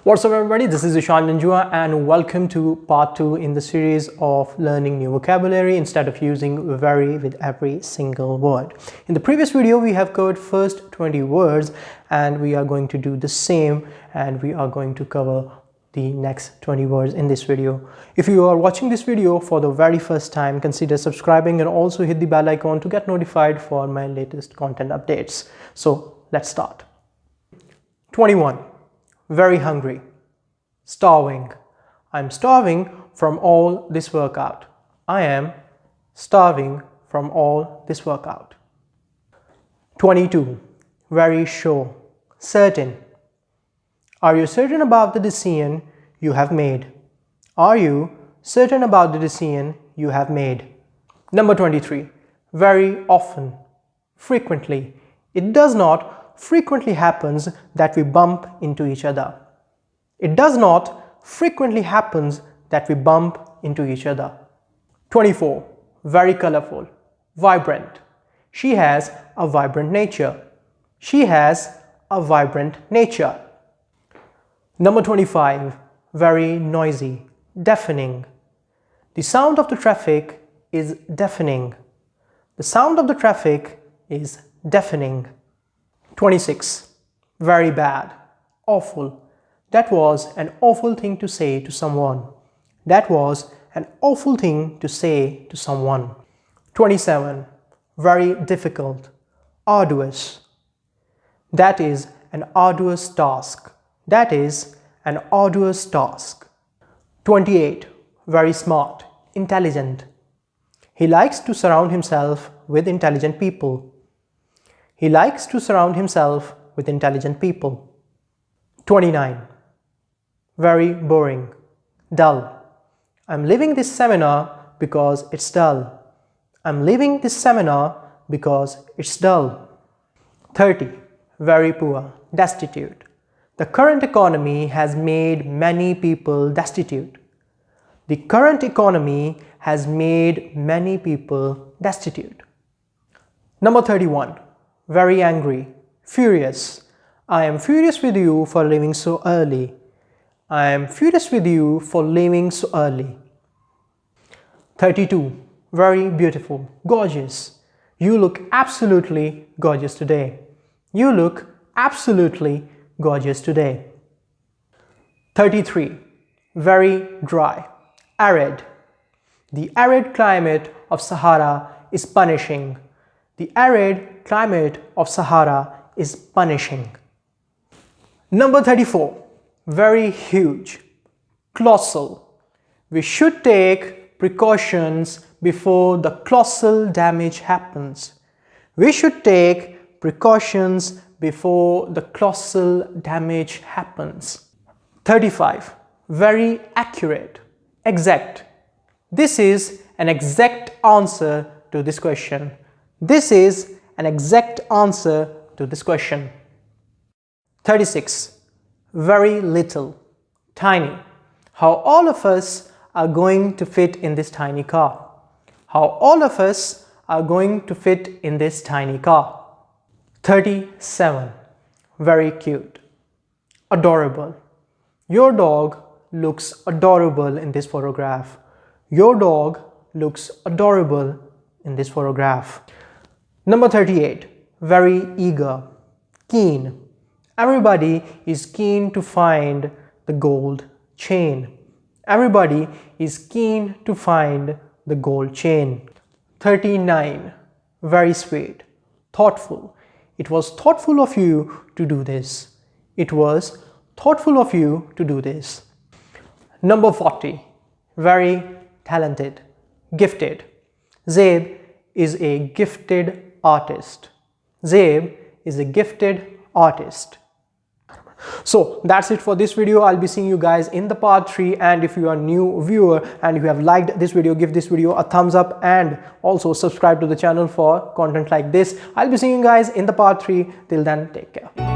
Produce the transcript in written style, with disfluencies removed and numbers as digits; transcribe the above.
What's up everybody, this is Zeeshan Janjua and welcome to part 2 in the series of learning new vocabulary instead of using very with every single word. In the previous video we have covered first 20 words and we are going to do the same and we are going to cover the next 20 words in this video. If you are watching this video for the very first time, consider subscribing and also hit the bell icon to get notified for my latest content updates. So let's start. 21. Very hungry. Starving. I'm starving from all this workout. I am starving from all this workout. 22. Very sure. Certain. Are you certain about the decision you have made? Are you certain about the decision you have made? Number 23. Very often. Frequently. It does not frequently happens that we bump into each other. It does not frequently happens that we bump into each other. 24. Very colorful. Vibrant. She has a vibrant nature. She has a vibrant nature. Number 25. Very noisy. Deafening. The sound of the traffic is deafening. The sound of the traffic is deafening. 26. Very bad. Awful. That was an awful thing to say to someone. That was an awful thing to say to someone. 27. Very difficult. Arduous. That is an arduous task. That is an arduous task. 28. Very smart. Intelligent. He likes to surround himself with intelligent people. He likes to surround himself with intelligent people. 29. Very boring. Dull. I'm leaving this seminar because it's dull. I'm leaving this seminar because it's dull. 30. Very poor. Destitute. The current economy has made many people destitute. The current economy has made many people destitute. Number 31. Very angry. Furious. I am furious with you for leaving so early. I am furious with you for leaving so early. 32. Very beautiful. Gorgeous. You look absolutely gorgeous today. You look absolutely gorgeous today. 33. Very dry. Arid. The arid climate of Sahara is punishing. The arid climate of Sahara is punishing. Number 34. Very huge. Colossal. We should take precautions before the colossal damage happens. We should take precautions before the colossal damage happens. 35. Very accurate. Exact. This is an exact answer to this question. This is an exact answer to this question. 36. Very little. Tiny. How all of us are going to fit in this tiny car. How all of us are going to fit in this tiny car. 37. Very cute. Adorable. Your dog looks adorable in this photograph. Your dog looks adorable in this photograph. Number 38. Very eager. Keen. Everybody is keen to find the gold chain. Everybody is keen to find the gold chain. 39. Very sweet. Thoughtful. It was thoughtful of you to do this. It was thoughtful of you to do this. Number 40. Very talented. Gifted. Zaid is a gifted artist. Zaid is a gifted artist. So that's it for this video. I'll be seeing you guys in the part 3, and if you are a new viewer and you have liked this video, give this video a thumbs up and also subscribe to the channel for content like this. I'll be seeing you guys in the part 3. Till then, take care.